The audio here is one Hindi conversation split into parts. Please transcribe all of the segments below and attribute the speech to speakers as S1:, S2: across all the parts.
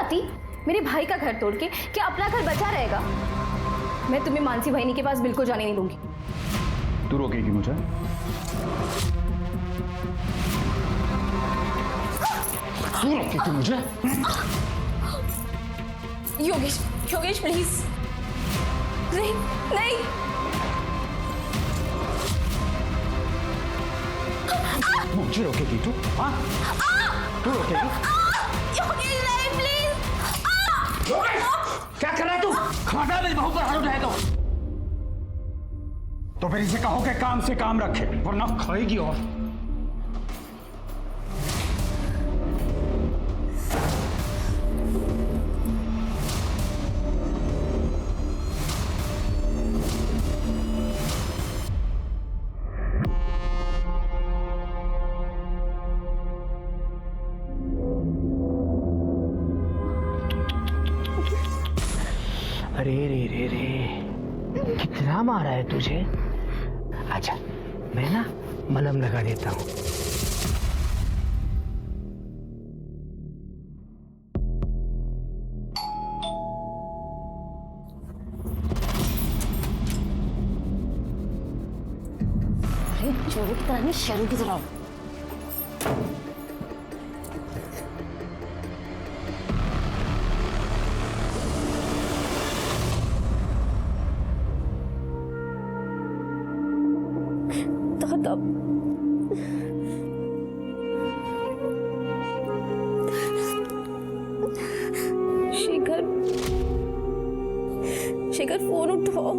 S1: जाती मेरे भाई का घर तोड़ के, क्या अपना घर बचा रहेगा? मैं तुम्हें मानसी वाहिनी के पास बिल्कुल जाने नहीं दूंगी।
S2: तू रोकेगी मुझे? तू रोकेगी मुझे?
S1: योगेश, योगेश प्लीज, नहीं नहीं।
S2: मुझे रोकेगी तू? हाँ, तू रोकेगी?
S1: योगेश नहीं प्लीज।
S2: क्या कर रहा है तू? खबरदार मेरी बहू पर हाथ उठाए तो फिर इसे कहो कि काम से काम रखे, वरना खाएगी। और
S3: अरे रे रे रे, कितना मारा है तुझे? अच्छा, मैं ना मलहम लगा देता हूँ।
S1: अरे चोरों की तरह नहीं, शेरों की तरह। शेखर, शेखर फोन उठाओ।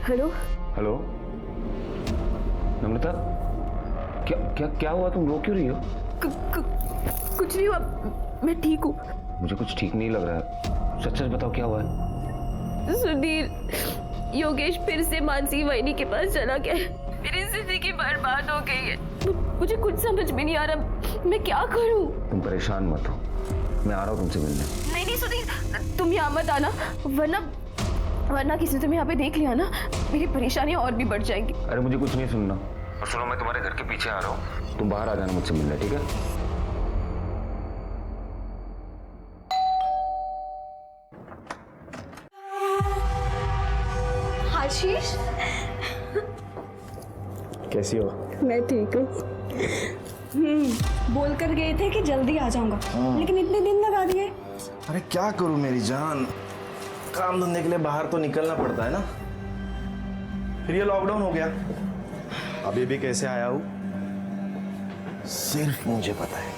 S1: हेलो
S4: हेलो नम्रता, क्या क्या क्या हुआ? तुम रो क्यों रही हो?
S1: कुछ नहीं हुआ, मैं ठीक हूँ।
S4: मुझे कुछ ठीक नहीं लग रहा है, सच सच बताओ क्या हुआ है?
S1: सुधीर, योगेश फिर से मानसी वाहिनी के पास चला गया। मेरी जिंदगी बर्बाद हो गई है। मुझे कुछ समझ में नहीं आ रहा, मैं क्या करूँ?
S4: तुम परेशान मत हो, मैं आ रहा हूँ तुमसे मिलने।
S1: नहीं नहीं सुधीर, तुम यहाँ मत आना, वरना किसी ने तुम्हें यहाँ पे देख लिया ना, मेरी परेशानियां और भी बढ़ जाएंगी।
S4: अरे मुझे कुछ नहीं सुनना। और सुनो, मैं तुम्हारे घर के पीछे आ रहा हूँ, तुम बाहर आ जाना मुझसे मिलने, ठीक है?
S1: आशीष,
S4: कैसी हो?
S5: मैं ठीक हूँ। बोल कर गए थे कि जल्दी आ जाऊंगा, लेकिन इतने दिन लगा दिए।
S6: अरे क्या करूं मेरी जान, काम धंधे के लिए बाहर तो निकलना पड़ता है ना। फिर ये लॉकडाउन हो गया, अभी भी कैसे आया हूं सिर्फ मुझे पता है।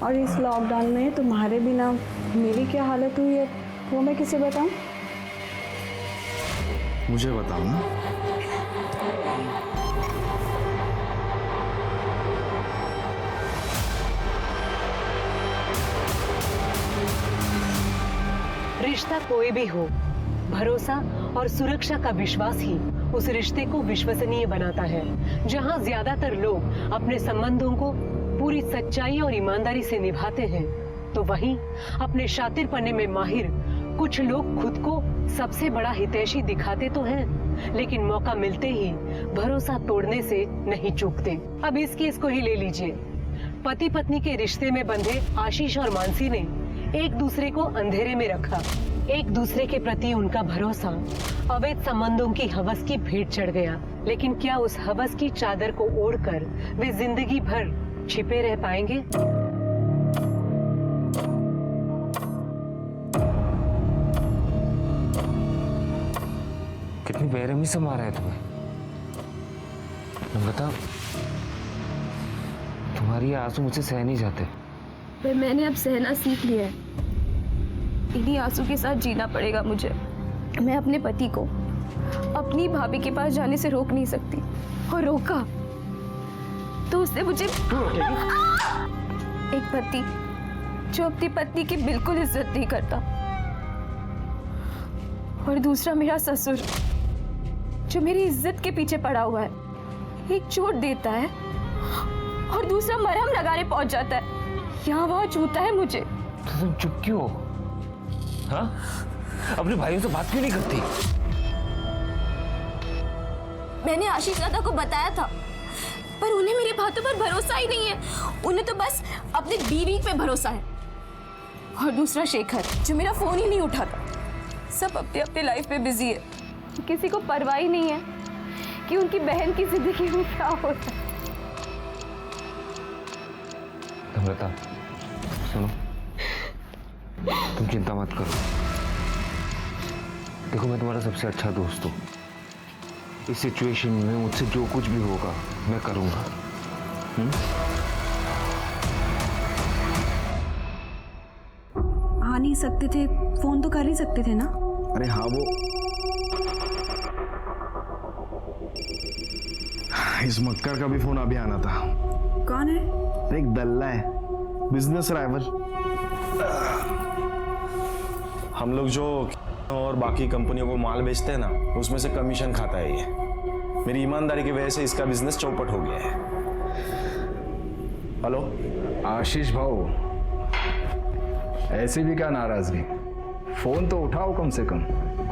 S5: और इस लॉकडाउन में तुम्हारे बिना मेरी क्या हालत हुई है वो मैं किसे बताऊं?
S6: मुझे बताओ ना।
S7: रिश्ता कोई भी हो, भरोसा और सुरक्षा का विश्वास ही उस रिश्ते को विश्वसनीय बनाता है। जहां ज्यादातर लोग अपने संबंधों को पूरी सच्चाई और ईमानदारी से निभाते हैं, तो वहीं अपने शातिरपने में माहिर कुछ लोग खुद को सबसे बड़ा हितैषी दिखाते तो हैं, लेकिन मौका मिलते ही भरोसा तोड़ने से नहीं चूकते। अब इस केस को ही ले लीजिए। पति पत्नी के रिश्ते में बंधे आशीष और मानसी ने एक दूसरे को अंधेरे में रखा। एक दूसरे के प्रति उनका भरोसा अवैध संबंधों की हवस की भेंट चढ़ गया। लेकिन क्या उस हवस की चादर को ओढ़कर वे जिंदगी भर छिपे रह पाएंगे?
S4: कितनी बेरहमी से मारा है तुम्हें। नम्रता, तुम्हारी आंसू मुझसे सह नहीं जाते।
S1: पर मैंने अब सहना सीख लिया है। इन्हीं आंसू के साथ जीना पड़ेगा मुझे। मैं अपने पति को अपनी भाभी के पास जाने से रोक नहीं सकती, और रोका तो उसने मुझे एक पति जो अपनी पत्नी की बिल्कुल इज्जत नहीं करता, और दूसरा मेरा ससुर जो मेरी इज्जत के पीछे पड़ा हुआ है। एक चोट देता है और दूसरा मरहम लगाने पहुंच जाता है। यहाँ वहाँ छूता है मुझे।
S3: तो तुम चुप क्यों हो? हाँ, अपने भाइयों से बात क्यों नहीं करती?
S1: मैंने आशीष दादा को बताया था, पर उन्हें मेरी बातों पर भरोसा ही नहीं है। उन्हें तो बस अपनी बीवी पे भरोसा है। और दूसरा शेखर, जो मेरा फोन ही नहीं उठाता। सब अपने अपने लाइफ में बिजी है। किसी को परवाह ही नहीं है कि उनकी बहन की जिंदगी में क्या होता है।
S4: नम्रता, सुनो, तुम चिंता मत करो। देखो, मैं तुम्हारा सबसे अच्छा दोस्त हूँ। इस सिचुएशन में मुझसे जो कुछ भी होगा मैं करूँगा।
S5: आ नहीं सकते थे, फोन तो कर ही सकते थे ना।
S6: अरे हाँ, वो इस मक्कर का भी फोन अभी आना था।
S5: कौन है?
S6: एक दल्ला है, बिजनेस राइवल। हम लोग जो और बाकी कंपनियों को माल बेचते हैं ना, उसमें से कमीशन खाता है ये। मेरी ईमानदारी की वजह से इसका बिजनेस चौपट हो गया है। हेलो
S8: आशीष भाऊ, ऐसे भी क्या नाराजगी? फोन तो उठाओ कम से कम।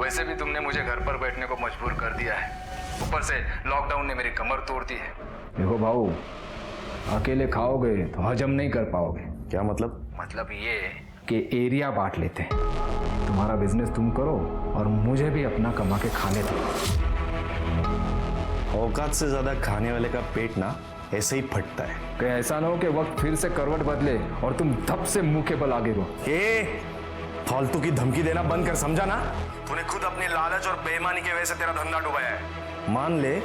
S8: वैसे भी तुमने मुझे घर पर बैठने को मजबूर कर दिया है, ऊपर से लॉकडाउन ने मेरी कमर तोड़ दी है। देखो भाऊ, अकेले खाओगे तो हजम नहीं कर पाओगे।
S6: क्या मतलब?
S8: मतलब ये कि एरिया बांट लेते हैं। तुम्हारा बिजनेस तुम करो और मुझे भी अपना कमा के खाने दो।
S6: औकात से ज्यादा खाने वाले का पेट ना ऐसे ही फटता है।
S8: कहीं ऐसा ना हो कि वक्त फिर से करवट बदले और तुम धप से मुंह के बल आगे हो।
S6: फालतू की धमकी देना बंद कर, समझा ना? तूने खुद अपनी लालच और बेईमानी की वजह से तेरा धंधा डुबाया है। मान ले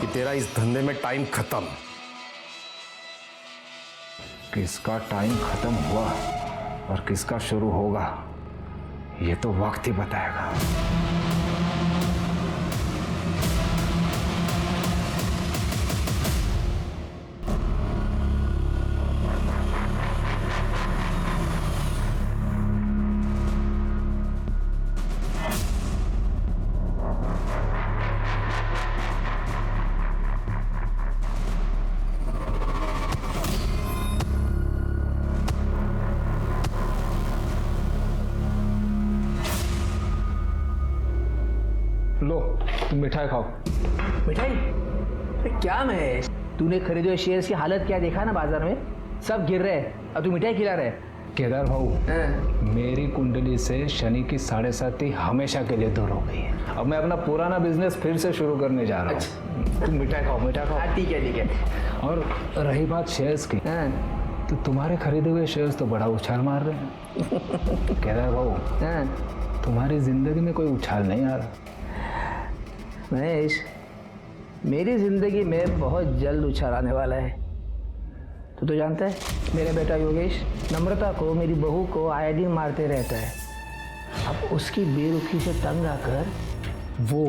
S6: कि तेरा इस धंधे में टाइम खत्म।
S8: किसका टाइम खत्म हुआ और किसका शुरू होगा, ये तो वक्त ही बताएगा। लो, तुम मिठाई खाओ।
S3: मिठाई? अरे क्या महेश, तूने खरीदे हुए शेयर्स की हालत क्या देखा ना बाजार में? सब गिर रहे हैं, अब तू मिठाई खिला रहे?
S8: केदार भाऊ, मेरी कुंडली से शनि की 7.5 हमेशा के लिए दूर हो गई है। अब मैं अपना पुराना बिजनेस फिर से शुरू करने जा रहा हूँ। तुम मिठाई खाओ, मिठाई खाओ।
S3: ठीक है ठीक है।
S8: और रही बात शेयर्स की, तो तुम्हारे खरीदे हुए शेयर्स तो बड़ा उछाल मार रहे हैं। केदार भाऊ, तुम्हारी जिंदगी में कोई उछाल नहीं आ रहा।
S3: महेश, मेरी जिंदगी में बहुत जल्द उछाल आने वाला है। तो जानता है, मेरा बेटा योगेश नम्रता को, मेरी बहू को आयोडीन मारते रहता है। अब उसकी बेरुखी से तंग आकर वो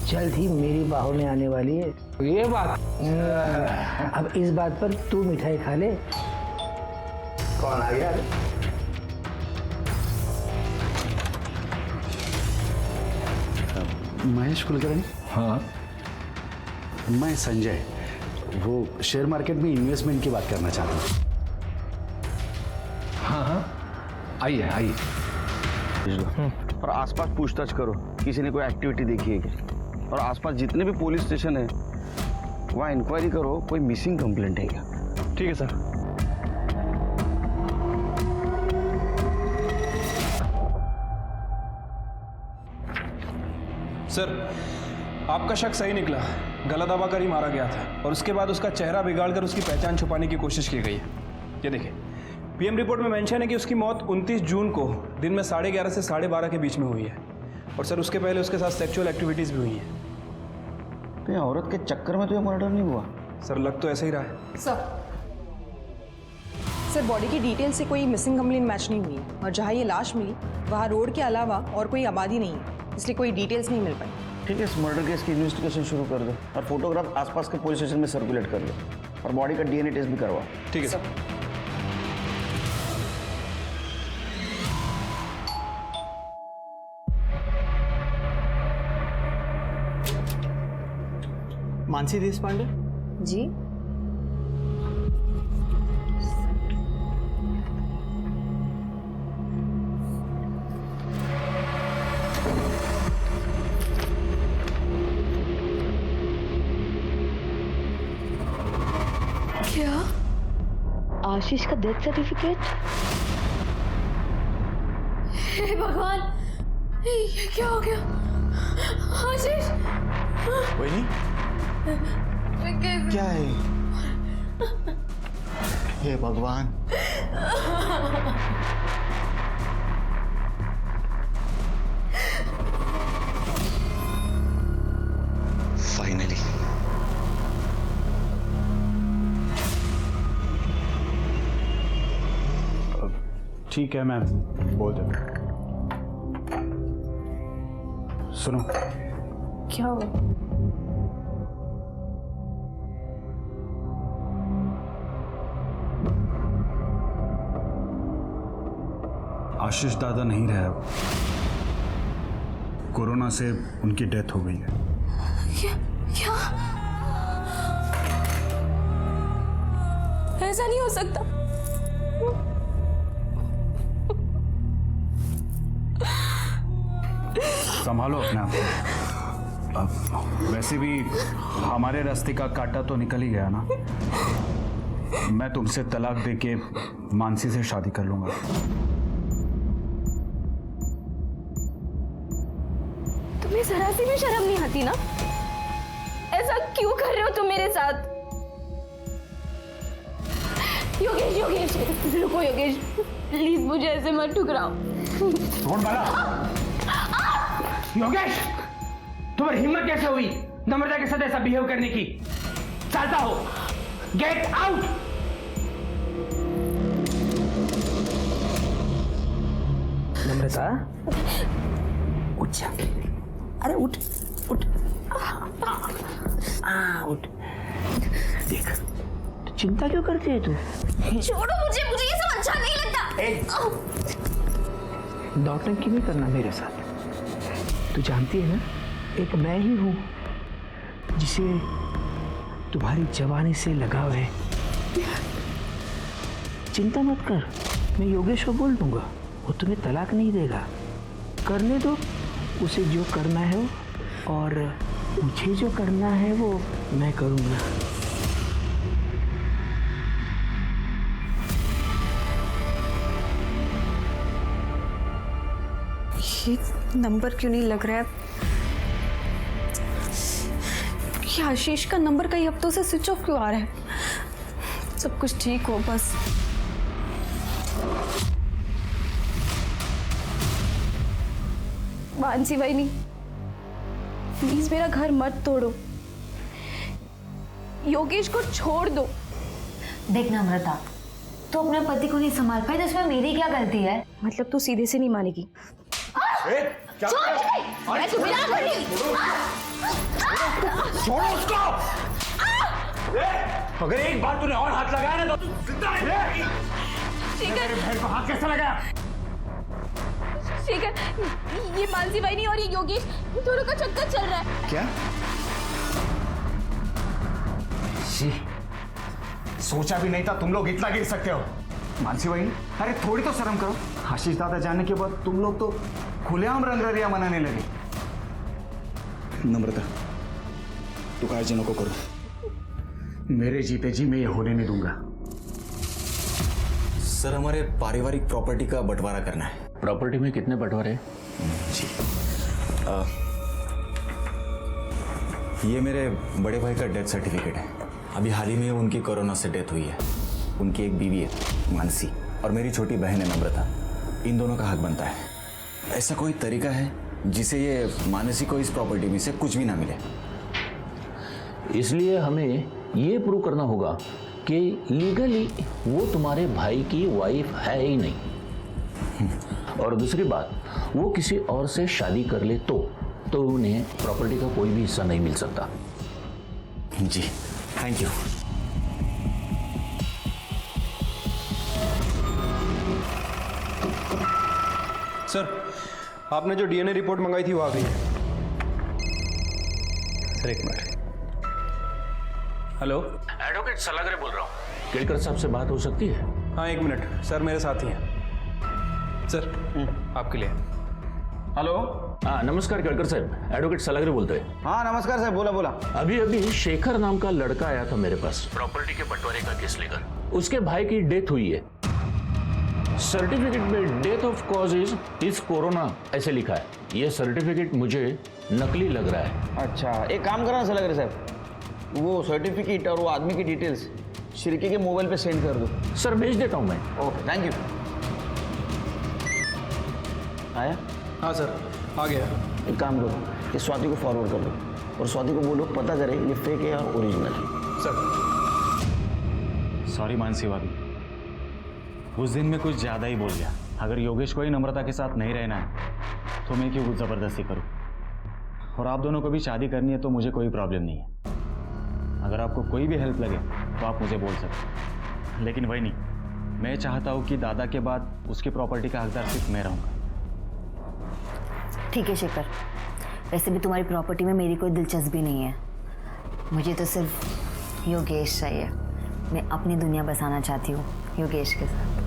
S3: जल्द ही मेरी बाहों में आने वाली है।
S8: ये बात,
S3: अब इस बात पर तू मिठाई खा ले। कौन आ गया?
S9: महेश कुलकर्णी।
S8: हाँ,
S9: मैं संजय, वो शेयर मार्केट में इन्वेस्टमेंट की बात करना चाहता हूँ।
S8: हाँ हाँ, आइए आइए।
S10: और आसपास पूछताछ करो, किसी ने कोई एक्टिविटी देखी है क्या? और आसपास जितने भी पुलिस स्टेशन है वहाँ इंक्वायरी करो, कोई मिसिंग कंप्लेंट है क्या?
S8: ठीक है सर।
S11: सर, आपका शक सही निकला। गला दबाकर ही मारा गया था और उसके बाद उसका चेहरा बिगाड़कर उसकी पहचान छुपाने की कोशिश की गई है। ये देखिए, पीएम रिपोर्ट में मेंशन है कि उसकी मौत 29 जून को दिन में 11:30 से 12:30 के बीच में हुई है। और सर, उसके पहले उसके साथ सेक्सुअल एक्टिविटीज़ भी हुई हैं।
S10: तो ये औरत के चक्कर में तो ये मर्डर नहीं हुआ?
S11: सर, लग तो ऐसा ही रहा है।
S5: सर, बॉडी की डिटेल से कोई मिसिंग कंप्लेंट मैच नहीं हुई और जहाँ ये लाश मिली वहाँ रोड के अलावा और कोई आबादी नहीं है, इसलिए कोई डिटेल्स नहीं मिल पाई।
S10: ठीक है, इस मर्डर केस की इन्वेस्टिगेशन शुरू कर दो और फोटोग्राफ आसपास के पुलिस स्टेशन में सर्कुलेट कर दो और बॉडी का DNA टेस्ट भी करवाओ।
S11: ठीक है सर।
S12: मानसी देशपांडे
S5: जी?
S1: आशीष का डेथ सर्टिफिकेट? हे भगवान, ये क्या हो गया? आशीष,
S6: वही क्या है? हे भगवान, फाइनली
S9: ठीक है, मैं बोल देता हूँ। सुनो,
S1: क्या हुआ?
S9: आशीष दादा नहीं रहे अब। कोरोना से उनकी डेथ हो गई है।
S1: क्या? ऐसा नहीं हो सकता।
S9: संभालो अपने आप को। वैसे भी हमारे रास्ते का कांटा तो निकल ही गया ना। मैं तुमसे तलाक देके मानसी से शादी कर लूंगा।
S1: तुम्हें जरा सी भी शर्म नहीं आती ना? ऐसा क्यों कर रहे हो तुम मेरे साथ? योगेश, योगेश, रुको योगेश, प्लीज मुझे ऐसे मत ठुकराओ।
S3: छोड़ बाला। योगेश, तुम्हारी हिम्मत कैसे हुई नम्रता के साथ ऐसा बिहेव करने की? चाहता हो, गेट आउट। नम्रता, उठ जा। अरे उठ उठ, उठ। देख, तो चिंता क्यों करती है तू?
S1: छोड़ो मुझे, मुझे ये सब अच्छा नहीं लगता।
S3: नौटंकी नहीं करना मेरे साथ। तू जानती है ना, एक मैं ही हूं जिसे तुम्हारी जवानी से लगाव है। चिंता मत कर, मैं योगेश को बोल दूंगा, वो तुम्हें तलाक नहीं देगा। करने दो उसे जो करना है वो, और मुझे जो करना है वो मैं करूंगा।
S5: ये नंबर क्यों नहीं लग रहा है? ये आशीष का नंबर कई हफ्तों से स्विच ऑफ क्यों आ रहा है? सब कुछ ठीक हो बस।
S1: मानसी बहनी, प्लीज मेरा घर मत तोड़ो। योगेश को छोड़ दो।
S12: देख नम्रता, तू अपने पति को नहीं संभाल पाई तो इसमें मेरी क्या गलती है?
S1: मतलब तू सीधे से नहीं मानेगी? मैं तुम्हें ना करूंगी।
S3: छोड़ो उसको। अगर एक बार तूने और हाथ लगाया ना तो जिंदा नहीं। मेरे बहन को हाथ कैसे लगाया?
S1: शेखर, ये मानसी बहनी और ये योगेश दोनों का चक्कर चल रहा है।
S8: क्या? सोचा भी नहीं था तुम लोग इतना गिर सकते हो। मानसी बहनी, अरे थोड़ी तो शर्म करो। आशीष दादा जाने के बाद तुम लोग तो खुलेआम रंगरलिया मनाने लगे। नम्रता, तू काळजी नको करो। मेरे जीते जी मैं ये होने नहीं दूंगा।
S13: सर, हमारे पारिवारिक प्रॉपर्टी का बंटवारा करना है।
S14: प्रॉपर्टी में कितने बंटवारे?
S13: जी, ये मेरे बड़े भाई का डेथ सर्टिफिकेट है। अभी हाल ही में उनकी कोरोना से डेथ हुई है। उनकी एक बीवी है मानसी, और मेरी छोटी बहन है नम्रता। इन दोनों का हक बनता है। ऐसा कोई तरीका है जिसे ये मानसी को इस प्रॉपर्टी में से कुछ भी ना मिले?
S14: इसलिए हमें ये प्रूव करना होगा कि लीगली वो तुम्हारे भाई की वाइफ है ही नहीं। और दूसरी बात, वो किसी और से शादी कर ले तो उन्हें प्रॉपर्टी का कोई भी हिस्सा नहीं मिल सकता।
S13: जी, थैंक यू।
S11: सर, आपने जो डीएनए रिपोर्ट मंगाई थी वो आ गई है। सर एक मिनट। हेलो,
S14: एडवोकेट सलागरे बोल रहा हूँ। केलकर साहब से बात हो सकती है?
S11: हाँ, एक मिनट सर, मेरे साथ ही हैं। सर, आपके लिए।
S8: हेलो,
S14: हाँ नमस्कार केड़कर साहब, एडवोकेट सलागरे बोलते हैं।
S10: हाँ नमस्कार सर, बोला बोला।
S14: अभी अभी शेखर नाम का लड़का आया था मेरे पास प्रॉपर्टी के बंटवारे का केस लेकर। उसके भाई की डेथ हुई है। सर्टिफिकेट में death of cause is corona ऐसे लिखा है। ये सर्टिफिकेट मुझे नकली लग रहा है।
S10: अच्छा एक काम करो ना सलागरे साहब, वो सर्टिफिकेट और वो आदमी की डिटेल्स शिरके के मोबाइल पे सेंड कर दो।
S14: सर भेज देता हूँ मैं।
S10: Okay thank you. आया?
S11: हाँ सर आ गया।
S10: एक काम करो, ये स्वाति को फॉरवर्ड कर दो और स्वाति को बोलो पता करे ये फेक है और ओरिजिनल है।
S11: सर
S9: सॉरी मानसी भाभी, उस दिन मैं कुछ ज़्यादा ही बोल गया। अगर योगेश को ही नम्रता के साथ नहीं रहना है तो मैं क्यों कुछ ज़बरदस्ती करूं? और आप दोनों को भी शादी करनी है तो मुझे कोई प्रॉब्लम नहीं है। अगर आपको कोई भी हेल्प लगे तो आप मुझे बोल सकते हैं, लेकिन वही नहीं, मैं चाहता हूँ कि दादा के बाद उसकी प्रॉपर्टी का हकदार सिर्फ मैं रहूँगा।
S12: ठीक है शेखर, वैसे भी तुम्हारी प्रॉपर्टी में मेरी कोई दिलचस्पी नहीं है। मुझे तो सिर्फ योगेश चाहिए। मैं अपनी दुनिया बसाना चाहती हूँ योगेश के साथ।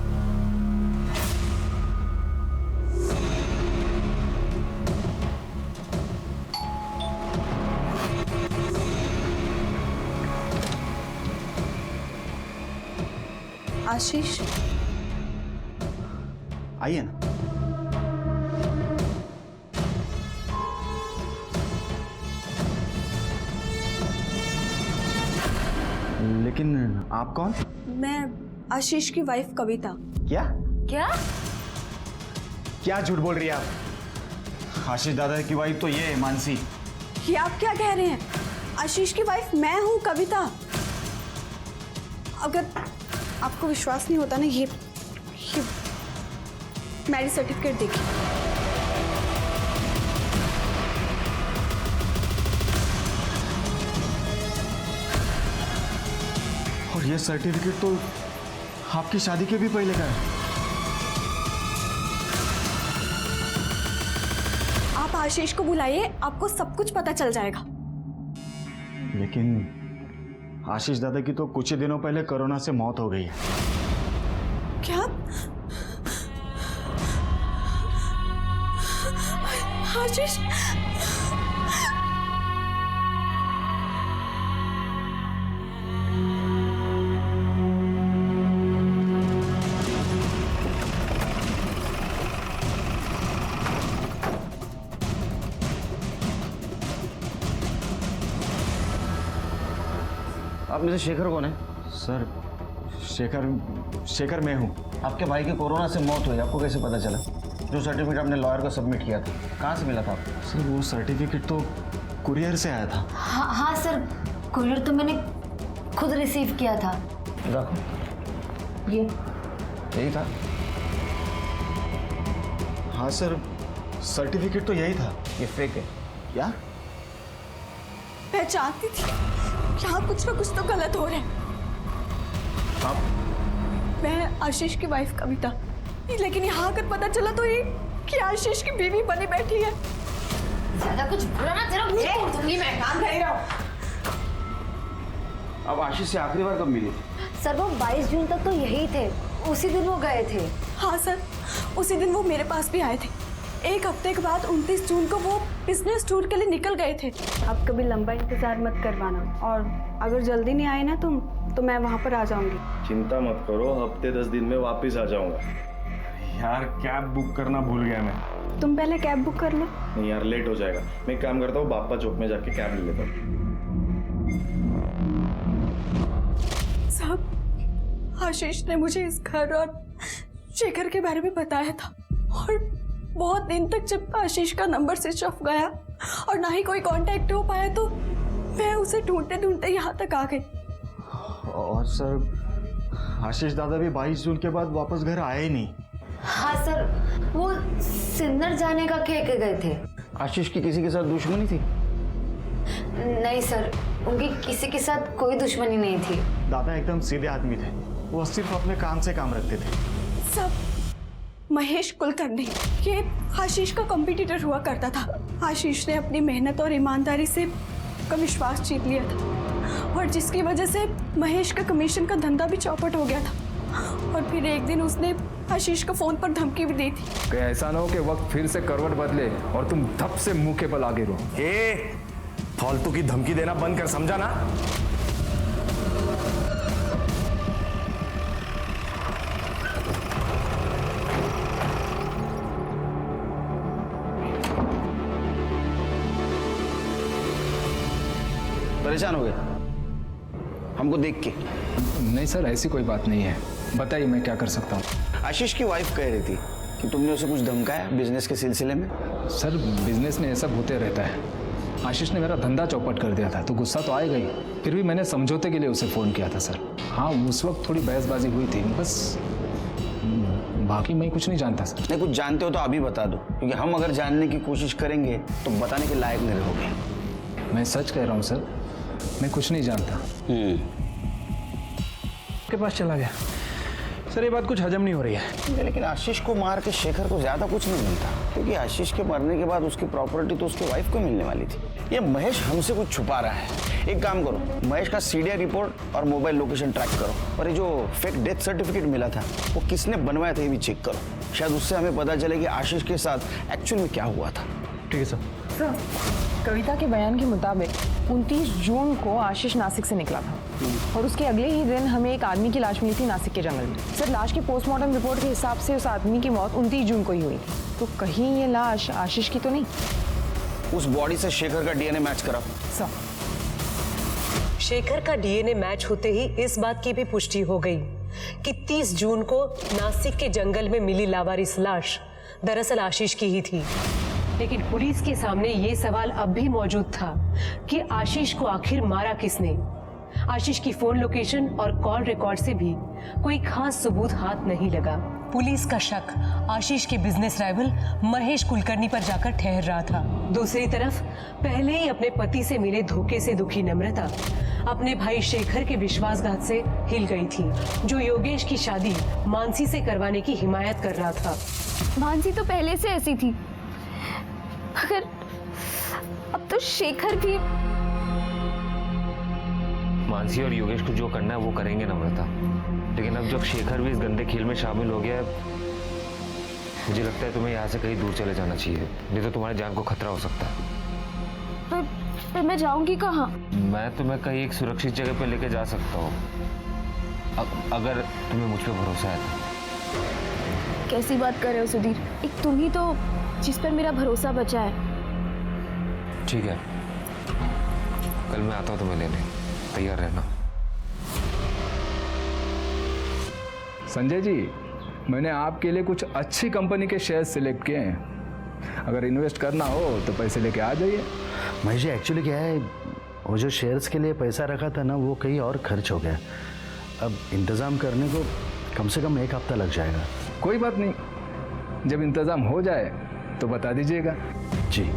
S5: आशीष
S10: आइए ना। लेकिन आप कौन?
S5: मैं आशीष की वाइफ कविता।
S10: क्या
S12: क्या?
S9: क्या झूठ बोल रही है आप? आशीष दादा की वाइफ तो ये है मानसी।
S5: ये आप क्या कह रहे हैं? आशीष की वाइफ मैं हूँ कविता। अगर आपको विश्वास नहीं होता ना, ये मैरिज सर्टिफिकेट देखिए।
S9: और ये सर्टिफिकेट तो आपकी शादी के भी पहले का है।
S5: आप आशीष को बुलाइए, आपको सब कुछ पता चल जाएगा।
S9: लेकिन आशीष दादा की तो कुछ ही दिनों पहले कोरोना से मौत हो गई है।
S5: क्या? आशीष?
S10: आप में से शेखर कौन है?
S9: सर शेखर मैं हूँ।
S10: आपके भाई की कोरोना से मौत हुई, आपको कैसे पता चला? जो सर्टिफिकेट आपने लॉयर को सबमिट किया था, कहाँ से मिला था आपको?
S9: सर वो सर्टिफिकेट तो कुरियर से आया था।
S12: हाँ सर, कुरियर तो मैंने खुद रिसीव किया था।
S10: देखो
S12: ये
S10: यही था।
S9: हाँ सर, सर्टिफिकेट तो यही था।
S10: ये फेक है क्या?
S5: मैं जानती थी यहाँ कुछ ना कुछ तो गलत हो रहा है।
S10: आप?
S5: मैं आशीष की वाइफ कविता, लेकिन यहाँ आकर पता चला तो ये कि आशीष की बीवी बनी बैठी है।
S12: ज्यादा कुछ बुरा ना तेरा मुंह तोड़ दूंगी मैं।
S5: काम नहीं रहा।
S10: अब आशीष से आखिरी बार कब मिली?
S12: सर वो 22 जून तक तो यही थे, उसी दिन वो गए थे।
S5: हाँ सर, उसी दिन वो मेरे पास भी आए थे। एक हफ्ते के बाद 29 जून को वो बिजनेस टूर के लिए निकल गए थे। अब कभी लंबा इंतजार मत करवाना, और अगर जल्दी नहीं आए ना तुम तो मैं वहाँ पर आ जाऊंगी।
S6: चिंता मत करो, हफ्ते 10 दिन में वापस आ जाऊंगा।
S11: यार कैब बुक करना भूल गया मैं।
S5: तुम पहले कैब बुक कर लो।
S6: नहीं यार, लेट हो जाएगा। मैं एक काम करता हूँ, बाप्पा चौक में जाके कैब ले लेता हूँ।
S5: साहब, आशीष ने मुझे इस घर और शेखर के बारे में बताया था, और बहुत दिन तक जब आशीष का नंबर स्विच ऑफ गया और ना ही कोई कांटेक्ट हो पाया, तो मैं उसे ढूंढते ढूंढते यहाँ तक आ गई।
S9: और सर आशीष दादा भी 22 जून के बाद वापस घर आए ही नहीं।
S12: हाँ सर, वो सिन्नर जाने का कह के गए थे।
S10: आशीष की किसी के साथ दुश्मनी थी?
S12: नहीं सर, उनकी किसी के साथ कोई दुश्मनी नहीं थी।
S9: दादा एकदम सीधे आदमी थे, वो सिर्फ अपने काम से काम रखते थे।
S5: सब महेश कुलकर्णी, ये आशीष का कॉम्पिटिटर हुआ करता था। आशीष ने अपनी मेहनत और ईमानदारी से का विश्वास जीत लिया था, और जिसकी वजह से महेश का कमीशन का धंधा भी चौपट हो गया था। और फिर एक दिन उसने आशीष को फोन पर धमकी भी दी थी।
S8: कहीं ऐसा ना हो कि वक्त फिर से करवट बदले और तुम धप से मुंह के बल आगे रहो।
S6: ए, फालतू की धमकी देना बंद कर, समझा ना?
S10: परेशान हो गए हमको देख के?
S8: नहीं सर, ऐसी कोई बात नहीं है, बताइए मैं क्या कर सकता हूँ।
S10: आशीष की वाइफ कह रही थी कि तुमने उसे कुछ धमकाया बिजनेस के सिलसिले में।
S8: सर बिजनेस में ऐसा होते रहता है। आशीष ने मेरा धंधा चौपट कर दिया था तो गुस्सा तो आएगा ही, फिर भी मैंने समझौते के लिए उसे फ़ोन किया था सर। हाँ, उस वक्त थोड़ी बहसबाजी हुई थी बस, बाकी मैं कुछ नहीं जानता सर।
S10: नहीं, कुछ जानते हो तो अभी बता दो, क्योंकि हम अगर जानने की कोशिश करेंगे तो बताने के लायक नहीं रहोगे।
S8: मैं सच कह रहा हूँ सर, मैं कुछ नहीं जानता।
S11: के पास चला गया सर, ये बात कुछ हजम नहीं हो रही है।
S10: लेकिन आशीष को मार के शेखर को ज्यादा कुछ नहीं मिलता, क्योंकि आशीष के मरने के बाद उसकी प्रॉपर्टी तो उसकी वाइफ को मिलने वाली थी। ये महेश हमसे कुछ छुपा रहा है। एक काम करो, महेश का सीडीआर रिपोर्ट और मोबाइल लोकेशन ट्रैक करो, और ये जो फेक डेथ सर्टिफिकेट मिला था वो किसने बनवाया था ये भी चेक करो। शायद उससे हमें पता चले कि आशीष के साथ एक्चुअल में क्या हुआ था।
S11: ठीक है सर।
S15: सर, कविता के बयान के मुताबिक 29 जून को आशीष नासिक से निकला था और उसके अगले ही दिन हमें एक आदमी की लाश मिली थी नासिक के जंगल में। सर, लाश की पोस्टमार्टम रिपोर्ट के हिसाब से उस आदमी की मौत 29 जून को ही हुई थी, तो कहीं ये लाश आशीष की तो नहीं?
S10: उस बॉडी से शेखर का डीएनए मैच करा।
S15: सर,
S7: शेखर का डीएनए मैच होते ही इस बात की भी पुष्टि हो गई कि 30 जून को नासिक के जंगल में मिली लावारिस लाश दरअसल आशीष की ही थी। लेकिन पुलिस के सामने ये सवाल अब भी मौजूद था कि आशीष को आखिर मारा किसने। आशीष की फोन लोकेशन और कॉल रिकॉर्ड से भी कोई खास सबूत हाथ नहीं लगा। पुलिस का शक आशीष के बिजनेस राइवल महेश कुलकर्णी पर जाकर ठहर रहा था। दूसरी तरफ पहले ही अपने पति से मिले धोखे से दुखी नम्रता अपने भाई शेखर के विश्वासघात से हिल गई थी, जो योगेश की शादी मानसी से करवाने की हिमायत कर रहा था।
S1: मानसी तो पहले से ऐसी थी, मगर अब तो शेखर भी।
S4: मानसी और योगेश को जो करना है वो करेंगे नम्रता, लेकिन अब जब शेखर भी इस गंदे खेल में शामिल हो गया है, मुझे लगता है तुम्हें यहाँ से कहीं दूर चले जाना चाहिए, नहीं तो तुम्हारी जान को खतरा हो सकता है।
S1: पर मैं जाऊंगी कहाँ?
S4: मैं तुम्हें कहीं एक सुरक्षित जगह पे लेके जा सकता हूँ, अगर तुम्हें मुझ पे भरोसा है तो।
S1: कैसी बात कर रहे हो सुधीर? एक तुम ही तो जिस पर मेरा भरोसा बचा है।
S4: ठीक है, कल मैं आता हूँ तुम्हें लेने, तैयार रहना।
S8: संजय जी, मैंने आपके लिए कुछ अच्छी कंपनी के शेयर सिलेक्ट किए हैं, अगर इन्वेस्ट करना हो तो पैसे लेके आ जाइए।
S10: महेश जी, एक्चुअली क्या है, वो जो शेयर्स के लिए पैसा रखा था ना, वो कहीं और खर्च हो गया। अब इंतज़ाम करने को कम से कम 1 हफ्ता लग जाएगा।
S8: कोई बात नहीं, जब इंतज़ाम हो जाए तो बता दीजिएगा।
S10: जी।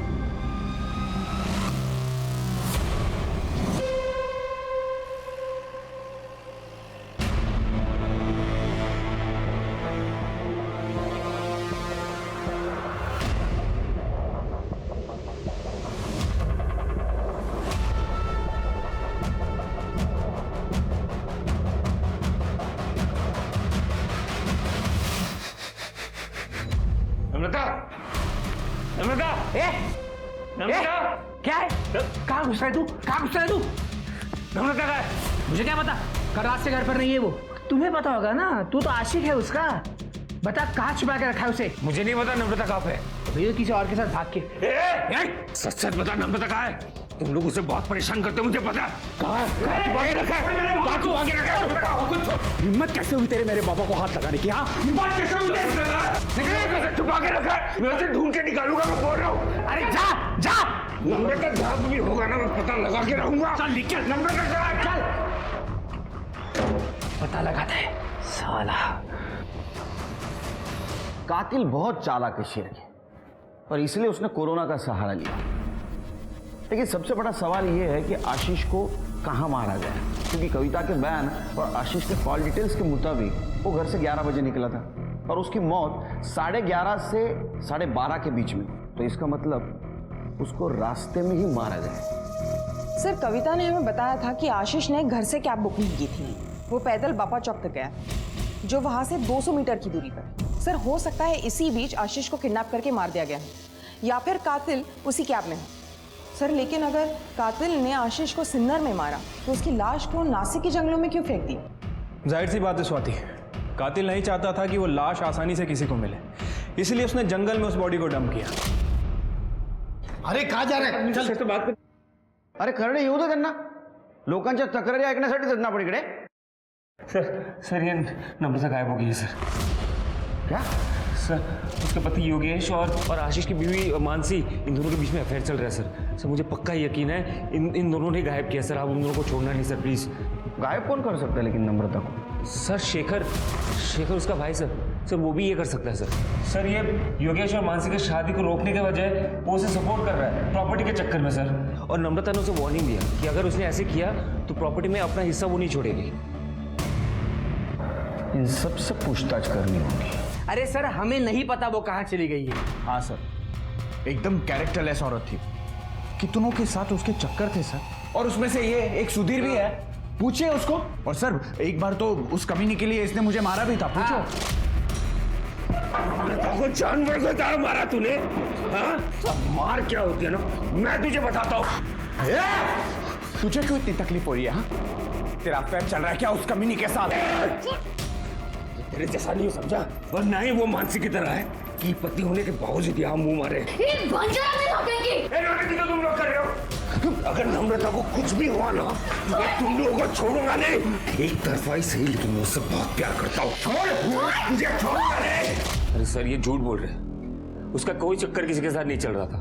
S3: क्या है? कहाँ घुस रहा है तू? कहाँ घुस रहा है तू? नम्रता का है? मुझे क्या पता? कल रात से घर पर नहीं है वो। तुम्हें पता होगा ना, तू तो आशिक है उसका। बता कहाँ छुपा के रखा है उसे?
S11: मुझे नहीं पता नम्रता कहाँ पे।
S3: भैया किसी और के साथ भाग के।
S11: सच सच बता नम्रता कहाँ है? तुम लोग उसे बहुत परेशान करते हो, मुझे पता। कहाँ छुपा के रखा है? कहाँ छुपा के रखा है?
S3: हिम्मत कैसे हुई तेरे मेरे बाबा को हाथ लगाने की? हाँ,
S11: हिम्मत कैसे हुई? छुपा के रखा है, मैं उसे ढूंढ के निकालूंगा, मैं बोल रहा हूँ।
S3: अरे जा जा।
S11: नम्रता जहाँ भी होगा ना, मैं पता लगा के रहूंगा।
S3: चल निकल।
S11: नम्रता चल।
S3: पता लगाता है साला।
S10: कातिल बहुत चालाक है शेर के, और इसलिए उसने कोरोना का सहारा लिया। लेकिन सबसे बड़ा सवाल यह है कि आशीष को कहाँ मारा गया, क्योंकि कविता के बयान और आशीष के कॉल डिटेल्स के मुताबिक वो घर से 11 बजे निकला था और उसकी मौत 11:30 से 12:30 के बीच में। तो इसका मतलब उसको रास्ते में ही मारा गया।
S15: सर, कविता ने हमें बताया था कि आशीष ने घर से कैब बुक नहीं की थी, वो पैदल बापा चौक तक गया। जो वहां से 200 मीटर की दूरी पर। सर हो सकता है इसी बीच आशीष को किडनैप करके मार दिया गया है या फिर कातिल उसी कैब में हो। सर लेकिन अगर कातिल ने आशीष को सिन्नर में मारा तो उसकी लाश को नासिक के जंगलों में क्यों फेंक दी?
S11: जाहिर सी बात है स्वाति, कातिल नहीं चाहता था कि वो लाश आसानी से किसी को मिले, इसलिए उसने जंगल में उस बॉडी को डंप किया।
S10: अरे कहाँ जा रहे हैं? चल से बात कर। अरे करणे येऊ दे त्यांना, लोकांच्या तक्रारी ऐकण्यासाठी जगना आपण इकडे।
S4: सर ये नम्रता गायब हो गई है सर।
S10: क्या
S4: सर? उसके पति योगेश और आशीष की बीवी मानसी, इन दोनों के बीच में अफेयर चल रहा है सर। सर मुझे पक्का यकीन है इन दोनों ने गायब किया सर। आप उन दोनों को छोड़ना नहीं सर प्लीज।
S10: गायब कौन कर सकता है लेकिन नम्रता को?
S4: सर शेखर उसका भाई सर। सर वो भी ये कर सकता है सर। सर ये योगेश और मानसी की शादी को रोकने के बजाय वो उसे सपोर्ट कर रहा है प्रॉपर्टी के चक्कर में सर। और नम्रता ने उसे वार्निंग दिया कि अगर उसने ऐसे किया तो प्रॉपर्टी में अपना हिस्सा वो नहीं छोड़ेगी।
S10: इन सब से पूछताछ करनी होगी।
S3: अरे सर हमें नहीं पता वो कहाँ चली गई है।
S8: हाँ सर, एकदम कैरेक्टरलेस औरत थी, कितनों के साथ उसके चक्कर थे सर, और उसमें से ये एक सुधीर भी है, पूछिए उसको। और सर एक बार तो उस कमीनी के लिए इसने मुझे मारा भी था, पूछो।
S4: जानवर को तार मारा तूने? हाँ? मार क्या होती है ना, मैं तुझे बताता हूँ।
S8: तुझे क्यों इतनी तकलीफ हो रही है? हाँ? तेरा अफेयर चल रहा है क्या उस कमीनी के साथ?
S4: तेरे जैसा नहीं समझा, और ना ही वो मानसी की तरह है कि पति होने के बावजूद यहाँ मुंह मारे। तुम लोग कर रहे हो। अगर नम्रता को कुछ भी हुआ ना तो मैं तुम लोगों को छोड़ूंगा नहीं। एक तरफा ही सही, लेकिन मैं उससे बहुत प्यार करता हूँ। छोड़ मुझे, छोड़ूंगा नहीं। अरे सर ये झूठ बोल रहे हैं, उसका कोई चक्कर किसी के साथ नहीं चल रहा था।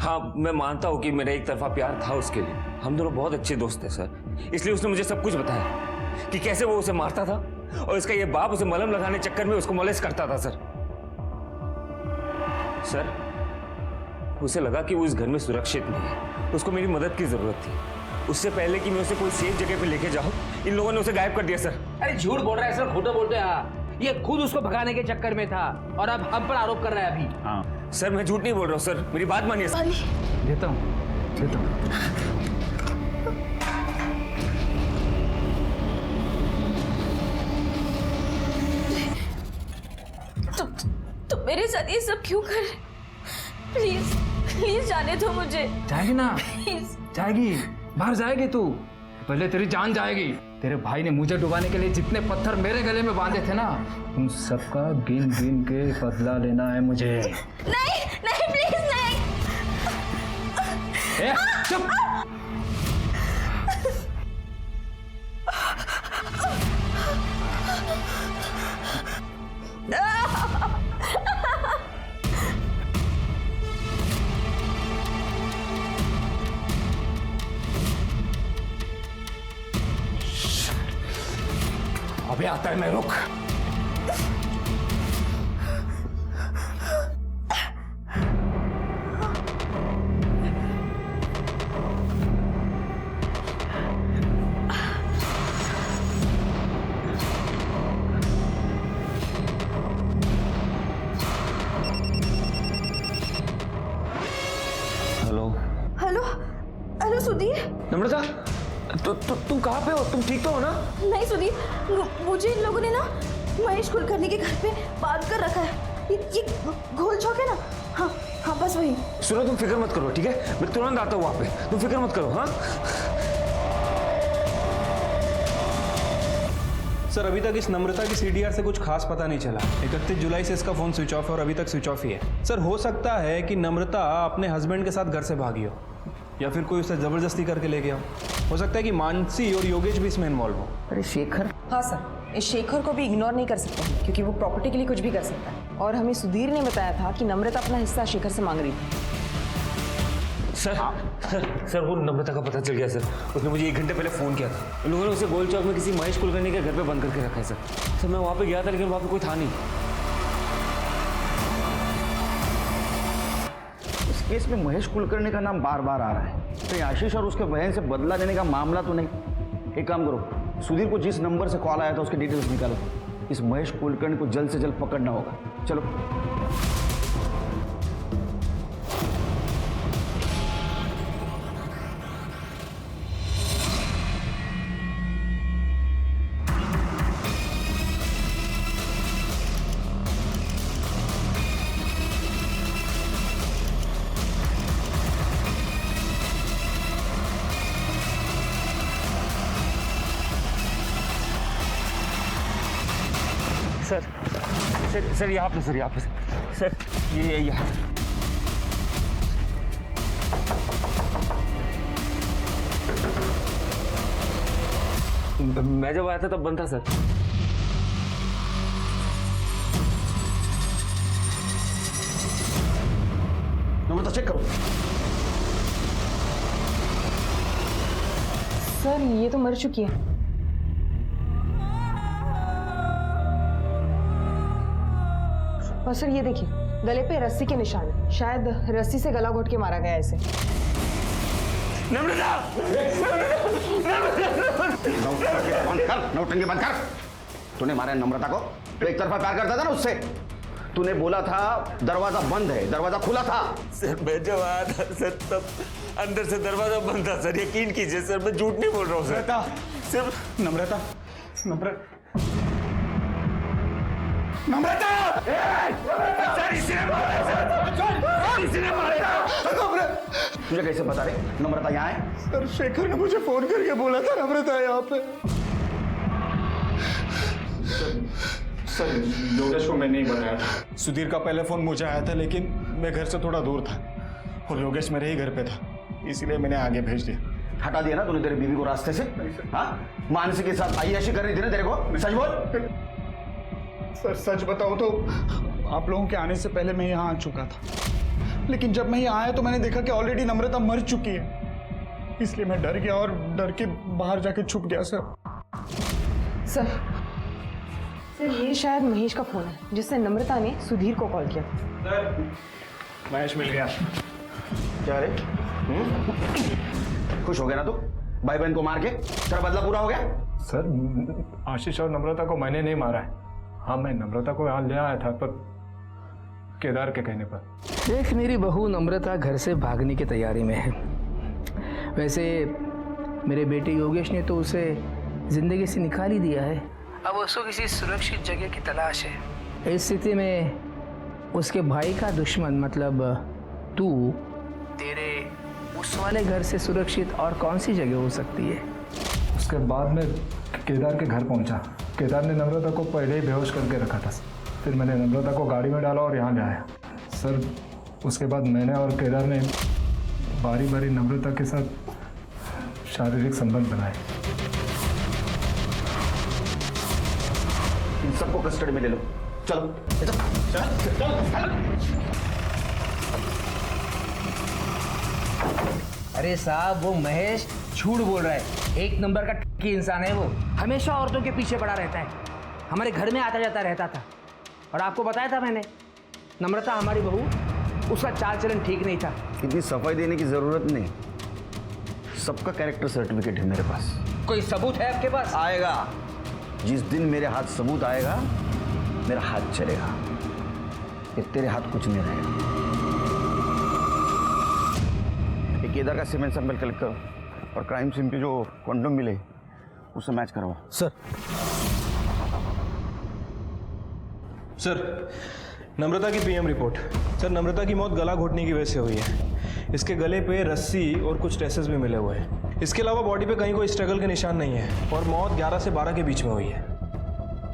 S4: हाँ मैं मानता हूँ कि मेरा एक तरफा प्यार था उसके लिए, हम दोनों बहुत अच्छे दोस्त थे सर, इसलिए उसने मुझे सब कुछ बताया कि कैसे वो उसे मारता था और इसका ये बाप उसे मलहम लगाने चक्कर में उसको मोलेस्ट करता था सर। सर उसे लगा कि वो इस घर में सुरक्षित नहीं है, उसको मेरी मदद की जरूरत थी। उससे पहले कि मैं उसे कोई सेफ जगह पे लेके जाऊं, इन लोगों ने उसे गायब कर दिया सर।
S3: अरे झूठ बोल रहा है सर, खोटा बोलते हैं। ये खुद उसको भगाने के चक्कर में था और अब हम पर आरोप कर रहा है अभी।
S4: हाँ सर मैं झूठ नहीं बोल रहा हूँ सर, मेरी बात मानिए सर।
S3: देता हूँ।
S1: तुम मेरे साथ ये सब क्यों कर रहे? प्लीज प्लीज जाने दो मुझे।
S8: जाएगी ना?
S1: प्लीज
S8: जाएगी, बाहर जाएगी तू, पहले तेरी जान जाएगी। तेरे भाई ने मुझे डुबाने के लिए जितने पत्थर मेरे गले में बांधे थे ना, उन सबका गिन गिन के बदला लेना है मुझे।
S1: नहीं नहीं प्लीज नहीं।
S8: ए, चुप।
S4: अबे आता है मैं, रुक। Hello
S1: hello hello Sudhir.
S4: Namrata तुम कहाँ पे हो? तुम ठीक तो हो ना?
S1: नहीं सुधीर, मुझे इन लोगों ने ना महेश कुलकर्णी के घर पे बांध कर रखा है। ये घोल चौक है ना? हाँ हाँ बस वही।
S4: सुनो तुम फिक्र मत करो, ठीक है? मैं तुरंत आता हूँ वहाँ पे, तुम फिक्र मत करो। हाँ
S11: सर अभी तक इस नम्रता की सीडीआर से कुछ खास पता नहीं चला। 31 जुलाई से इसका फोन स्विच ऑफ है और अभी तक स्विच ऑफ ही है। सर हो सकता है कि नम्रता अपने हस्बैंड के साथ घर से भागी हो या फिर कोई उसे जबरदस्ती करके ले गया हो सकता है कि मानसी और योगेश भी इसमें इन्वॉल्व हो।
S10: अरे शेखर?
S15: हाँ सर, इस शेखर को भी इग्नोर नहीं कर सकते हैं क्योंकि वो प्रॉपर्टी के लिए कुछ भी कर सकता है। और हमें सुधीर ने बताया था कि नम्रता अपना हिस्सा शेखर से मांग रही थी।
S4: सर वो नम्रता का पता चल गया सर, उसने मुझे 1 घंटे पहले फ़ोन किया था। उन लोगों ने उसे गोल चौक में किसी महेश कुलकर्णी के घर पे बंद करके रखा है सर। मैं वहाँ पे गया था लेकिन वहाँ पे कोई था नहीं।
S10: इस केस में महेश कुलकर्णी का नाम बार बार आ रहा है, तो आशीष और उसके बहन से बदला लेने का मामला तो नहीं। एक काम करो, सुधीर को जिस नंबर से कॉल आया था उसके डिटेल्स निकालो। इस महेश कुलकर्णी को जल्द से जल्द पकड़ना होगा। चलो।
S4: सर सर सर यहाँ पे, सर यहाँ पे, सर ये मैं जब आया था तब बंद था सर।
S10: नम्रता चेक करो।
S15: सर ये तो मर चुकी है। और सर ये देखिए, गले पे रस्सी के निशान हैं। शायद रस्सी से गला घोट के मारा गया इसे।
S10: नौटंकी बंद कर। तूने मारा नम्रता को? तो एक तरफा प्यार करता था ना उससे। तूने बोला था दरवाजा बंद है, दरवाजा खुला था।
S4: सर मैं जब आया था सर तब अंदर से दरवाजा बंद था सर, यकीन कीजिए सर, मैं झूठ नहीं बोल रहा हूँ सर। सिर्फ
S9: नम्रता
S10: तुझे कैसे बता रहे नम्रता यहाँ है?
S9: सर शेखर ने मुझे फोन करके बोला था नम्रता यहाँ पे। सर योगेश को मैं नहीं बताया था। सुधीर का पहले फोन मुझे आया था, लेकिन मैं घर से थोड़ा दूर था और योगेश मेरे ही घर पे था, इसीलिए मैंने आगे भेज दिया।
S10: हटा दिया ना तूने तेरी बीवी को रास्ते से? हाँ, मानसी के साथ आय्याशी कर रही थी ना तेरे को? सच बोल।
S9: सर सच बताओ तो आप लोगों के आने से पहले मैं यहाँ आ चुका था, लेकिन जब मैं यहाँ आया तो मैंने देखा कि ऑलरेडी नम्रता मर चुकी है, इसलिए मैं डर गया और डर के बाहर जाके छुप गया।
S15: सर ये शायद महेश का फोन है, जिससे नम्रता ने सुधीर को कॉल किया।
S9: सर महेश मिल गया।
S10: क्या रे? खुश हो गया ना तू? भाई बहन को मार के तेरा बदला पूरा हो गया?
S9: सर आशीष और नम्रता को मैंने नहीं मारा है। हाँ, मैं नम्रता को यहाँ ले आया था, पर केदार के कहने पर।
S3: देख, मेरी बहू नम्रता घर से भागने की तैयारी में है। वैसे मेरे बेटे योगेश ने तो उसे जिंदगी से निकाल ही दिया है। अब उसको किसी सुरक्षित जगह की तलाश है। इस स्थिति में उसके भाई का दुश्मन मतलब तू, तेरे उस वाले घर से सुरक्षित और कौन सी जगह हो सकती है?
S9: उसके बाद में केदार के घर पहुंचा। केदार ने नम्रता को पहले ही बेहोश करके रखा था। फिर मैंने नम्रता को गाड़ी में डाला और यहाँ ले आया। सर उसके बाद मैंने और केदार ने बारी बारी नम्रता के साथ शारीरिक संबंध बनाए।
S10: इन सबको कस्टडी में ले लो। चलो चल, चल, चल, चल।
S3: अरे साहब, वो महेश झूठ बोल रहा है। एक नंबर का ठगी इंसान है वो। हमेशा औरतों के पीछे पड़ा रहता है। हमारे घर में आता जाता रहता था। और आपको बताया था मैंने, नम्रता हमारी बहू, उसका चाल चलन ठीक नहीं था।
S10: इतनी सफाई देने की जरूरत नहीं, सबका कैरेक्टर सर्टिफिकेट है मेरे पास।
S3: कोई सबूत है आपके पास?
S10: आएगा। जिस दिन मेरे हाथ सबूत आएगा, मेरा हाथ चलेगा। ये तेरे हाथ कुछ नहीं रहेगा। एक केदार का सीमेंट सैंपल कलेक्ट करो और क्राइम सीन पे जो कॉन्डम मिले उससे मैच करवाओ।
S11: सर नम्रता की पीएम रिपोर्ट। सर नम्रता की मौत गला घोटने की वजह से हुई है। इसके गले पे रस्सी और कुछ ट्रेसेस भी मिले हुए हैं। इसके अलावा बॉडी पे कहीं कोई स्ट्रगल के निशान नहीं है और मौत 11 से 12 के बीच में हुई है।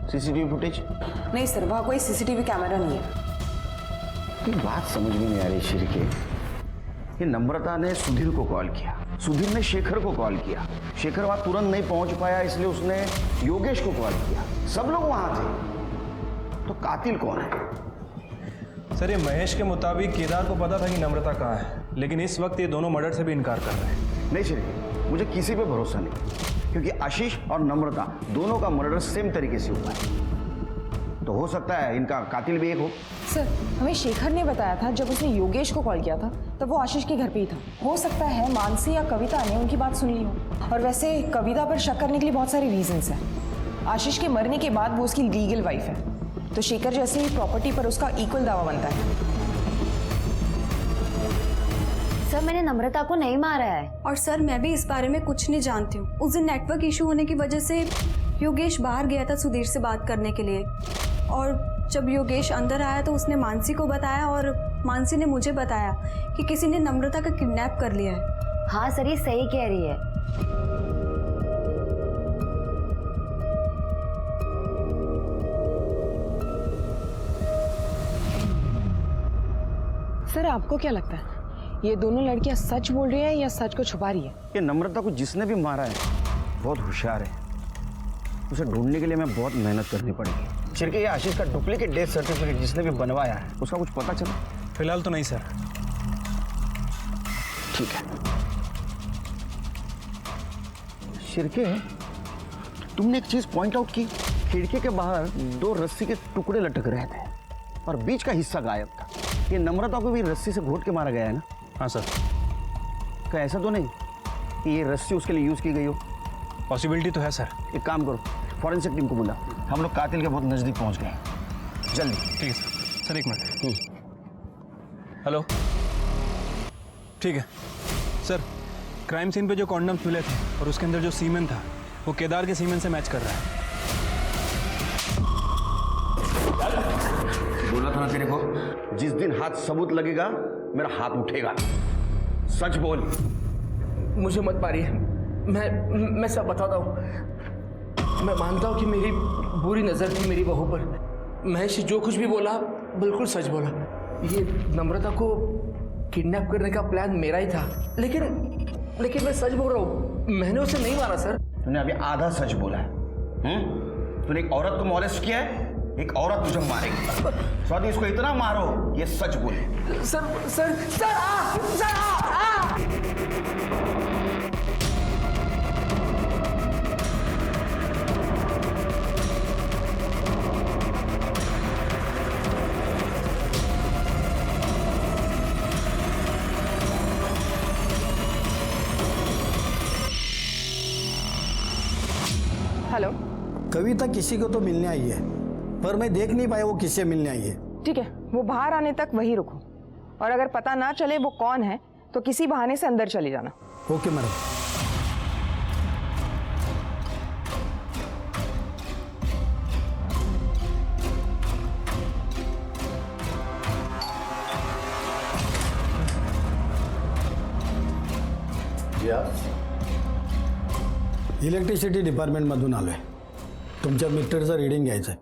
S10: CCTV footage?
S15: नहीं सर, वहाँ कोई सीसीटीवी कैमरा नहीं है।
S10: बात समझ में नहीं आ रही शिर के। ये नम्रता ने सुधीर को कॉल किया, सुधीर ने शेखर को कॉल किया, शेखर वहां तुरंत नहीं पहुंच पाया इसलिए उसने योगेश को कॉल किया। सब लोग वहां थे, तो कातिल कौन है?
S11: सर ये महेश के मुताबिक केदार को पता था कि नम्रता कहाँ है, लेकिन इस वक्त ये दोनों मर्डर से भी इनकार कर रहे हैं।
S10: नहीं शिर, मुझे किसी पे भरोसा नहीं, क्योंकि आशीष और नम्रता दोनों का मर्डर सेम तरीके से हुआ है। तो हो सकता है इनका कातिल भी एक हो।
S15: सर हमें शेखर ने बताया था जब उसने योगेश को कॉल किया था तब वो आशीष के घर पे ही था। हो सकता है मानसी या कविता ने उनकी बात सुन ली हो। और वैसे कविता पर शक करने के लिए बहुत सारे रीजंस हैं। आशीष के मरने के बाद वो उसकी लीगल वाइफ है, तो शेखर जैसे ही प्रॉपर्टी पर उसका इक्वल दावा बनता है।
S12: सर मैंने नम्रता को नहीं मारा है।
S5: और सर मैं भी इस बारे में कुछ नहीं जानती हूँ। उस दिन नेटवर्क इशू होने की वजह से योगेश बाहर गया था सुधीर से बात करने के लिए, और जब योगेश अंदर आया तो उसने मानसी को बताया और मानसी ने मुझे बताया कि किसी ने नम्रता का किडनैप कर लिया है।
S12: हाँ सर, ये सही कह रही है।
S15: सर आपको क्या लगता है ये दोनों लड़कियां सच बोल रही हैं या सच को छुपा रही है?
S10: ये नम्रता को जिसने भी मारा है बहुत होशियार है। उसे ढूंढने के लिए मैं बहुत मेहनत करनी पड़ेगी। छिड़के ये आशीष का डुप्लीकेट डेथ सर्टिफिकेट जिसने भी बनवाया है उसका कुछ पता चला?
S11: फिलहाल तो नहीं सर।
S10: ठीक है। शिरके, तुमने एक चीज पॉइंट आउट की, खिड़की के बाहर 2 रस्सी के टुकड़े लटक रहे थे और बीच का हिस्सा गायब था। ये नम्रता को भी रस्सी से घोट के मारा गया है ना?
S11: हाँ सर।
S10: क्या ऐसा तो नहीं कि ये रस्सी उसके लिए यूज की गई हो?
S11: पॉसिबिलिटी तो है सर।
S10: एक काम करो, फॉरेंसिक टीम को बुला, हम लोग कातिल के बहुत नजदीक पहुंच गए, जल्दी।
S11: ठीक है सर। सर एक मिनट। हेलो। ठीक है सर, क्राइम सीन पे जो कॉन्डम्स मिले थे और उसके अंदर जो सीमेन था वो केदार के सीमेन से मैच कर रहा है।
S10: बोला था ना तेरे को, जिस दिन हाथ सबूत लगेगा मेरा हाथ उठेगा। सच बोल।
S3: मुझे मत मारिए, मैं सब बताता हूँ। मैं मानता हूँ कि मेरी बुरी नज़र थी मेरी बहू पर। महेश जो कुछ भी बोला बिल्कुल सच बोला। ये नम्रता को किडनैप करने का प्लान मेरा ही था, लेकिन मैं सच बोल रहा हूँ, मैंने उसे नहीं मारा सर।
S10: तूने अभी आधा सच बोला है। तूने एक औरत को मॉलेस्ट किया है, एक औरत तुझे मारेगी। स्वाति इसको इतना मारो ये सच बोले।
S3: Sir sir sir
S15: hello.
S16: Kavita किसी को तो मिलने आई है, पर मैं देख नहीं पाया वो किससे मिलने आई है।
S15: ठीक है, वो बाहर आने तक वहीं रुको और अगर पता ना चले वो कौन है तो किसी बहाने से अंदर चले जाना।
S16: Okay madam. इलेक्ट्रिसिटी डिपार्टमेंटमधून आलोय, तुमच्या मीटरचं रीडिंग घ्यायचं आहे।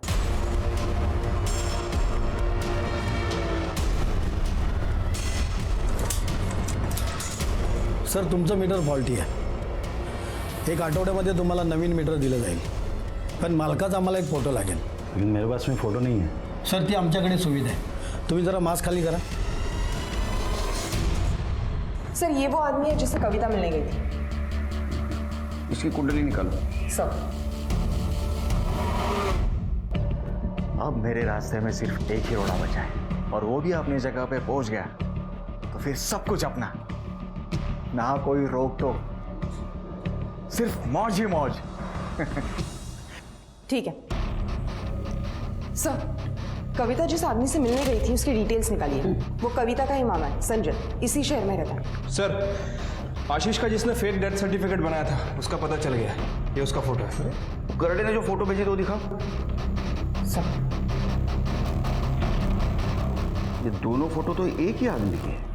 S16: सर तुमचं मीटर फॉल्टी आहे, एक आठवड्यामध्ये तुम्हाला नवीन मीटर दिलं जाईल, पण मालकाचा आम्हाला एक फोटो लागेल।
S10: लेकिन मेरे पास में फोटो नहीं है।
S16: सर ती आमच्याकडे सुविधा आहे, तुम्ही जरा मास्क खाली करा।
S15: सर ये वो आदमी है जिससे कविता मिलने गई थी।
S10: इसकी कुंडली निकालो।
S15: सब।
S13: अब मेरे रास्ते में सिर्फ एक ही रोड़ा बचा है और वो भी अपनी जगह पे पहुंच गया तो फिर सब कुछ अपना, ना कोई रोक टोक, सिर्फ मौज ही मौज।
S15: ठीक है सर, कविता जिस आदमी से मिलने गई थी उसकी डिटेल्स निकालिए। वो कविता का ही मामा है, संजय, इसी शहर में रहता है।
S11: सर आशीष का जिसने फेक डेथ सर्टिफिकेट बनाया था उसका पता चल गया, ये उसका फोटो है।
S10: करडे ने जो फोटो भेजी तो दिखा।
S15: सब।
S10: ये दोनों फोटो तो एक ही आदमी के हैं।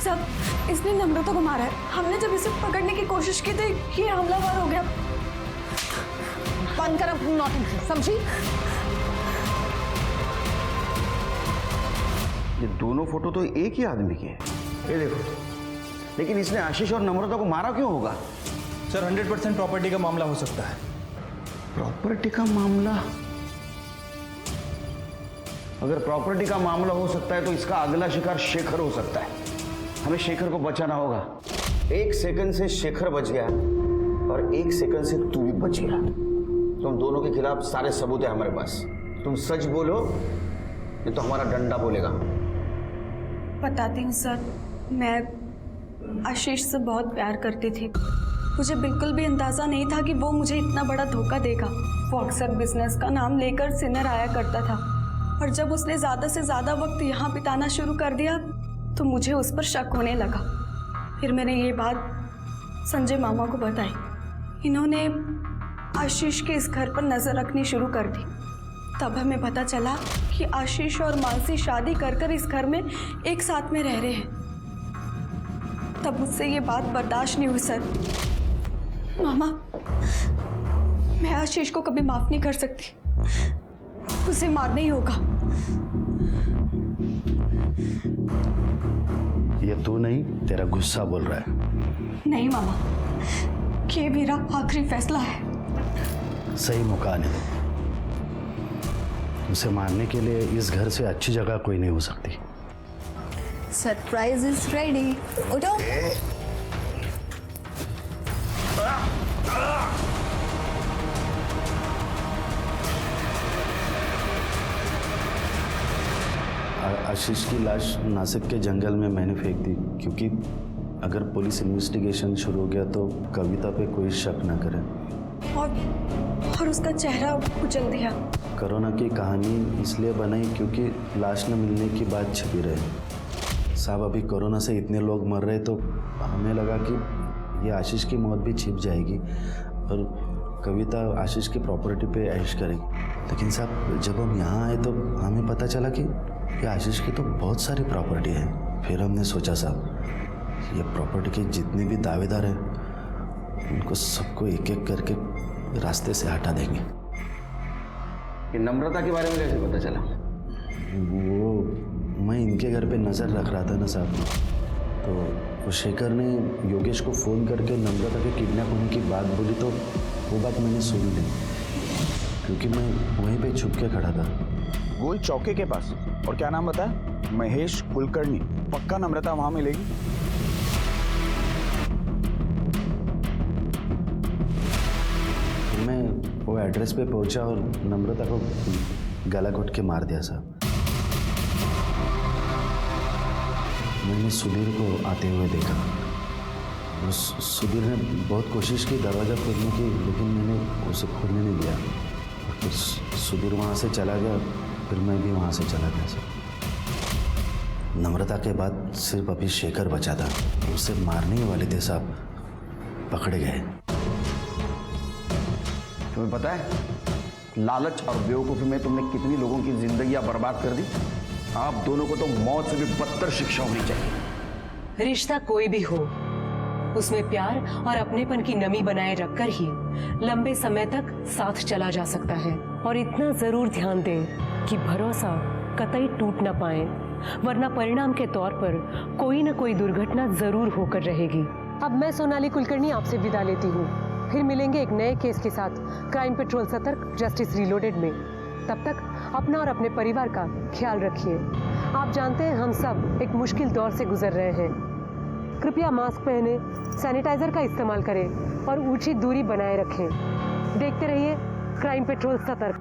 S5: सब, इसने नम्रता को मारा है। हमने जब इसे पकड़ने की कोशिश की थी ये हमलावर हो गया।
S15: बंद कर अपनी नौटंकी, समझी?
S10: ये दोनों फोटो तो एक ही आदमी के हैं। ये देखो, लेकिन इसने आशीष और नम्रता को मारा क्यों होगा?
S11: सर 100% प्रॉपर्टी का मामला हो सकता है।
S10: प्रॉपर्टी का मामला? अगर प्रॉपर्टी का मामला हो सकता है तो इसका अगला शिकार शेखर हो सकता है। हमें शेखर को बचाना होगा। 1 सेकंड से शेखर बच गया और 1 सेकंड से तू भी बच गया। तुम दोनों के खिलाफ सारे सबूत है हमारे पास। तुम सच बोलो नहीं तो हमारा डंडा बोलेगा।
S5: बताती हूँ सर, मैं आशीष से बहुत प्यार करती थी मुझे बिल्कुल भी अंदाजा नहीं था कि वो मुझे इतना बड़ा धोखा देगा। वो अक्सर बिजनेस का नाम लेकर सिनर आया करता था और जब उसने ज़्यादा से ज़्यादा वक्त यहाँ बिताना शुरू कर दिया तो मुझे उस पर शक होने लगा। फिर मैंने ये बात संजय मामा को बताई। इन्होंने आशीष के इस घर पर नज़र रखनी शुरू कर दी। तब हमें पता चला कि आशीष और मानसी शादी कर इस घर में एक साथ में रह रहे हैं। तब मुझसे ये बात बर्दाश्त नहीं हुई सर। मामा, मैं आशीष को कभी माफ नहीं कर सकती, उसे मारना ही होगा।
S16: ये तू नहीं, तेरा गुस्सा बोल रहा है।
S5: नहीं मामा, ये मेरा आखिरी फैसला है।
S16: सही मौका आने दो। उसे मारने के लिए इस घर से अच्छी जगह कोई नहीं हो सकती।
S5: Surprise is ready. उठो।
S6: आशीष की लाश नासिक के जंगल में मैंने फेंक दी, क्योंकि अगर पुलिस इन्वेस्टिगेशन शुरू हो गया तो कविता पे कोई शक न करे।
S5: और उसका चेहरा कुचल दिया।
S6: कोरोना की कहानी इसलिए बनाई क्योंकि लाश न मिलने की बात छिपी रहे। साहब, अभी कोरोना से इतने लोग मर रहे तो हमें लगा कि ये आशीष की मौत भी छिप जाएगी और कविता आशीष की प्रॉपर्टी पे ऐश करेगी। लेकिन साहब, जब हम यहाँ आए तो हमें पता चला कि ये आशीष की तो बहुत सारी प्रॉपर्टी है। फिर हमने सोचा साहब, ये प्रॉपर्टी के जितने भी दावेदार हैं उनको सबको एक एक करके रास्ते से हटा देंगे।
S10: कि नम्रता के बारे में कैसे पता चला?
S6: वो मैं इनके घर पे नज़र रख रहा था ना साहब, तो वो शेखर ने योगेश को फ़ोन करके नम्रता के किडनैप होने की बात बोली, तो वो बात मैंने सुन ली क्योंकि मैं वहीं पे छुप के खड़ा था।
S8: गोल चौके के पास। और क्या नाम बताया? महेश कुलकर्णी। पक्का नम्रता वहां मिलेगी?
S6: मैं वो एड्रेस पे पहुंचा और नम्रता को गला घोट के मार दिया साहब। मैंने सुधीर को आते हुए देखा। सुधीर ने बहुत कोशिश की दरवाज़ा खोलने की, लेकिन मैंने उसे खोलने नहीं दिया। फिर सुधीर वहाँ से चला गया, फिर मैं भी वहाँ से चला गया सर। नम्रता के बाद सिर्फ अभी शेखर बचा था, उसे मारने ही वाले थे साहब, पकड़े गए।
S10: तुम्हें पता है लालच और बेवकूफ़ी में तुमने कितनी लोगों की जिंदगियां बर्बाद कर दी? आप दोनों को तो मौत से भी बदतर शिक्षा होनी चाहिए।
S7: रिश्ता कोई भी हो, उसमें प्यार और अपनेपन की नमी बनाए रखकर ही लंबे समय तक साथ चला जा सकता है। और इतना जरूर ध्यान दें कि भरोसा कतई टूट ना पाए, वरना परिणाम के तौर पर कोई न कोई दुर्घटना जरूर होकर रहेगी। अब मैं सोनाली कुलकर्णी आपसे विदा लेती हूँ। फिर मिलेंगे एक नए केस के साथ क्राइम पेट्रोल सतर्क जस्टिस रीलोडेड में। तब तक अपना और अपने परिवार का ख्याल रखिए। आप जानते हैं हम सब एक मुश्किल दौर से गुजर रहे हैं। कृपया मास्क पहने, सैनिटाइजर का इस्तेमाल करें और ऊंची दूरी बनाए रखें। देखते रहिए क्राइम पेट्रोल सतर्क।